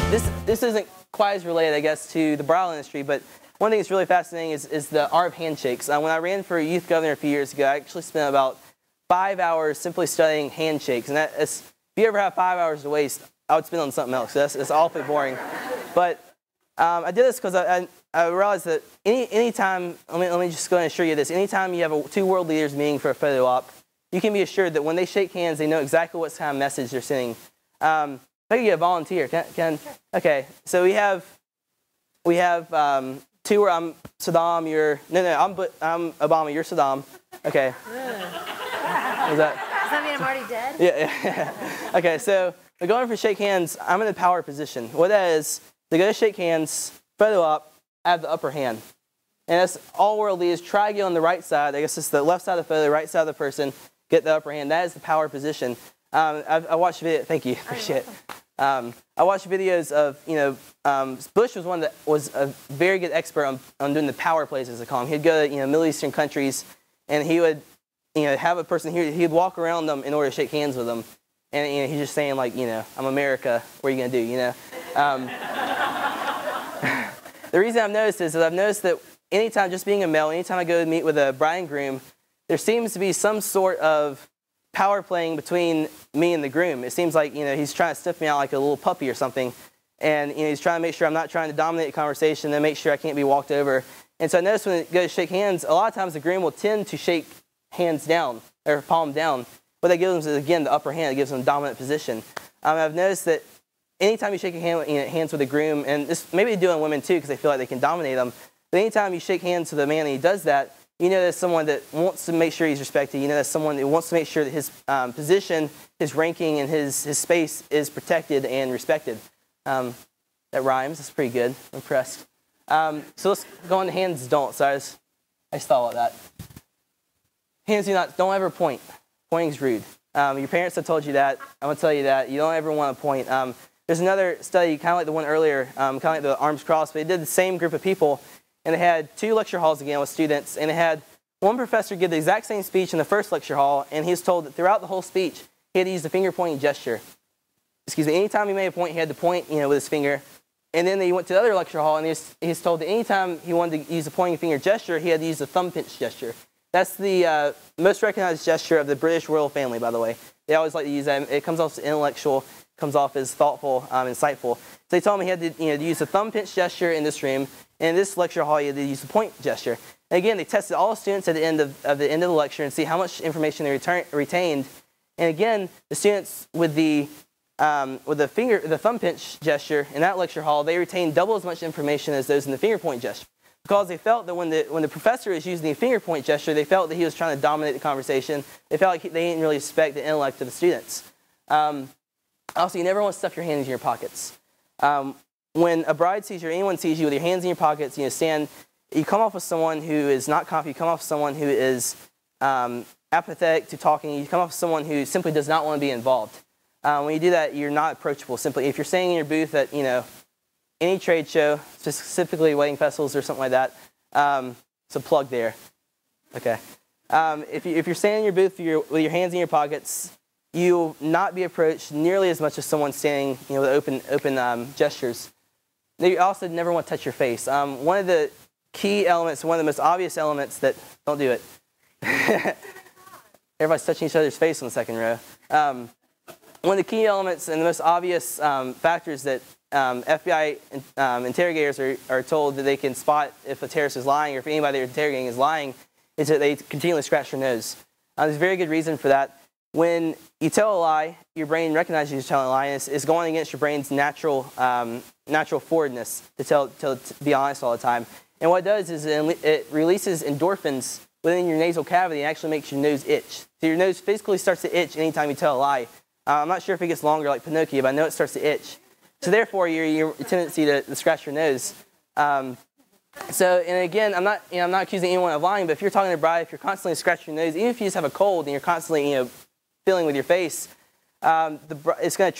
this isn't quite as related, I guess, to the bridal industry, but one thing that's really fascinating is the art of handshakes. When I ran for youth governor a few years ago, I actually spent about 5 hours simply studying handshakes. And if you ever have 5 hours to waste, I would spend on something else. So that's awfully boring. But I did this because I realized that anytime, let me just go ahead and assure you this, anytime you have two world leaders meeting for a photo op, you can be assured that when they shake hands, they know exactly what kind of message they're sending. If I could get a volunteer, okay, so we have two where I'm Saddam, I'm Obama, you're Saddam. Okay. Does that mean I'm already dead? Yeah. Okay, so we're going for shake hands. I'm in the power position. What that is, they go to shake hands, photo op, I have the upper hand. And that's all world leaders try to get on the right side. I guess it's the left side of the photo, the right side of the person, get the upper hand. That is the power position. I watched video. Thank you. Appreciate it. I watched videos of, Bush was one that was a very good expert on doing the power plays, as they call them. He'd go to, Middle Eastern countries, and he would, have a person here. He'd walk around them in order to shake hands with them. And he's just saying, like, I'm America. What are you going to do, The reason I've noticed is that I've noticed that anytime, just being a male, anytime I go to meet with a bride and groom, there seems to be some sort of power playing between me and the groom. It seems like, he's trying to sniff me out like a little puppy or something. And, he's trying to make sure I'm not trying to dominate the conversation and make sure I can't be walked over. And so I noticed when it goes to shake hands, a lot of times the groom will tend to shake hands down, or palm down. What that gives them is, again, the upper hand. It gives them a dominant position. I've noticed that anytime you shake hands with a groom, and this maybe they do on women too because they feel like they can dominate them, but anytime you shake hands with a man and he does that, there's someone that wants to make sure he's respected. There's someone that wants to make sure that his position, his ranking, and his space is protected and respected. That rhymes. That's pretty good. I'm impressed. So let's go on to hands don't. So I just thought about that. Hands don't ever point. Pointing's rude. Your parents have told you that. I'm going to tell you that. You don't ever want to point. There's another study, kind of like the one earlier, kind of like the arms crossed, but they did the same group of people, and they had 2 lecture halls again with students, and they had one professor give the exact same speech in the first lecture hall, and he was told that throughout the whole speech, he had to use the finger pointing gesture. Anytime he made a point, he had to point, with his finger. And then they went to the other lecture hall, and he was told that anytime he wanted to use the pointing finger gesture, he had to use the thumb pinch gesture. That's the most recognized gesture of the British royal family, by the way. They always like to use that. It comes off as intellectual, comes off as thoughtful, insightful. So they told him he had to, to use the thumb pinch gesture in this room, and in this lecture hall, he had to use the point gesture. And again, they tested all the students at the end of the lecture and see how much information they retained. And again, the students with the thumb pinch gesture in that lecture hall, they retained double as much information as those in the finger point gesture, because they felt that when the professor was using the finger point gesture, they felt that he was trying to dominate the conversation. They felt like they didn't really respect the intellect of the students. Also, you never want to stuff your hands in your pockets. When a bride sees you or anyone sees you with your hands in your pockets, you come off with someone who is not confident. You come off with someone who is apathetic to talking. You come off with someone who simply does not want to be involved. When you do that, you're not approachable. Simply, if you're standing in your booth at any trade show, specifically wedding festivals or something like that, it's a plug there. Okay. If you're standing in your booth with your hands in your pockets, you will not be approached nearly as much as someone standing with open gestures. You also never want to touch your face. One of the key elements, one of the most obvious elements that, don't do it. Everybody's touching each other's face on the second row. One of the key elements and the most obvious factors that FBI interrogators are told that they can spot if a terrorist is lying or if anybody they're interrogating is lying is that they continually scratch their nose. There's a very good reason for that. When you tell a lie, your brain recognizes you're telling a lie, and it's going against your brain's natural forwardness to be honest all the time. And what it does is it releases endorphins within your nasal cavity and actually makes your nose itch. So your nose physically starts to itch anytime you tell a lie. I'm not sure if it gets longer like Pinocchio, but I know it starts to itch. So therefore, your tendency to scratch your nose. And again, I'm not accusing anyone of lying, but if you're talking to a bride, if you're constantly scratching your nose, even if you just have a cold and you're constantly feeling with your face, it's going to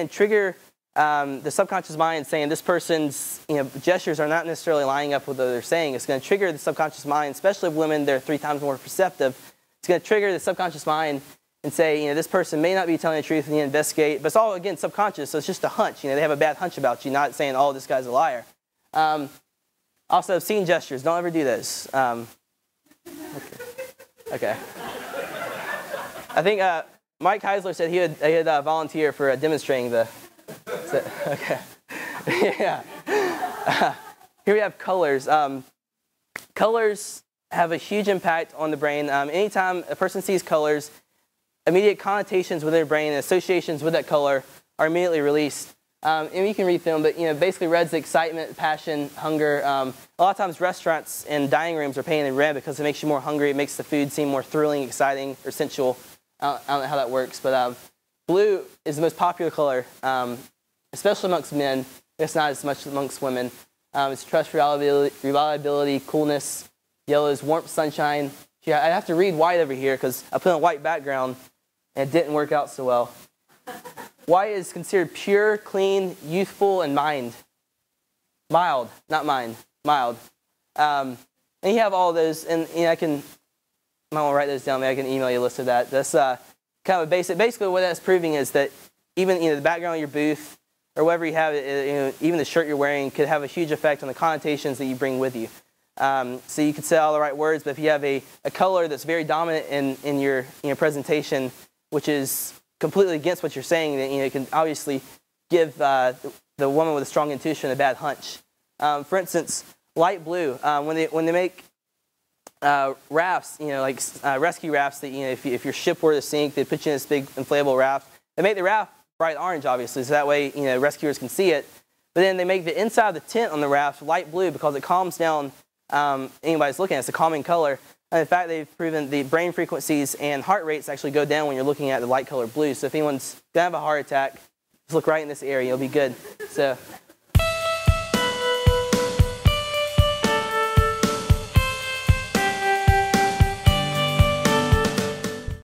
trigger the subconscious mind saying this person's gestures are not necessarily lining up with what they're saying. It's going to trigger the subconscious mind, especially of women, they're 3 times more perceptive. It's going to trigger the subconscious mind and say, you know, this person may not be telling the truth, and you investigate. But it's all, again, subconscious, so it's just a hunch. You know, they have a bad hunch about you, not saying, oh, this guy's a liar. Also, obscene gestures. Don't ever do those. Okay. I think Mike Heisler said he'd volunteer for demonstrating the. Okay. Yeah. Here we have colors. Colors have a huge impact on the brain. Anytime a person sees colors, immediate connotations with their brain and associations with that color are immediately released. And you can read them, but you know, basically red's excitement, passion, hunger. A lot of times restaurants and dining rooms are painted in red because it makes you more hungry. It makes the food seem more thrilling, exciting, or sensual. I don't know how that works, but blue is the most popular color, especially amongst men. It's not as much amongst women. It's trust, reliability, coolness. Yellow is warmth, sunshine. Yeah, I have to read white over here because I put on a white background and it didn't work out so well. White is considered pure, clean, youthful, and mild, not mind, mild. And you have all those, and you know, I might want to write those down. Maybe I can email you a list of that. That's kind of a basic. Basically, what that's proving is that even the background of your booth or whatever you have, even the shirt you're wearing could have a huge effect on the connotations that you bring with you. So you could say all the right words, but if you have a color that's very dominant in your presentation, which is completely against what you're saying, then it can obviously give the woman with a strong intuition a bad hunch. For instance, light blue. When they make rafts, like rescue rafts that if your ship were to sink, they put you in this big inflatable raft. They make the raft bright orange, obviously, so that way rescuers can see it. But then they make the inside of the tent on the raft light blue because it calms down anybody's looking at it. It's a calming color. And in fact, they've proven the brain frequencies and heart rates actually go down when you're looking at the light color blue. So if anyone's going to have a heart attack, just look right in this area. You'll be good. So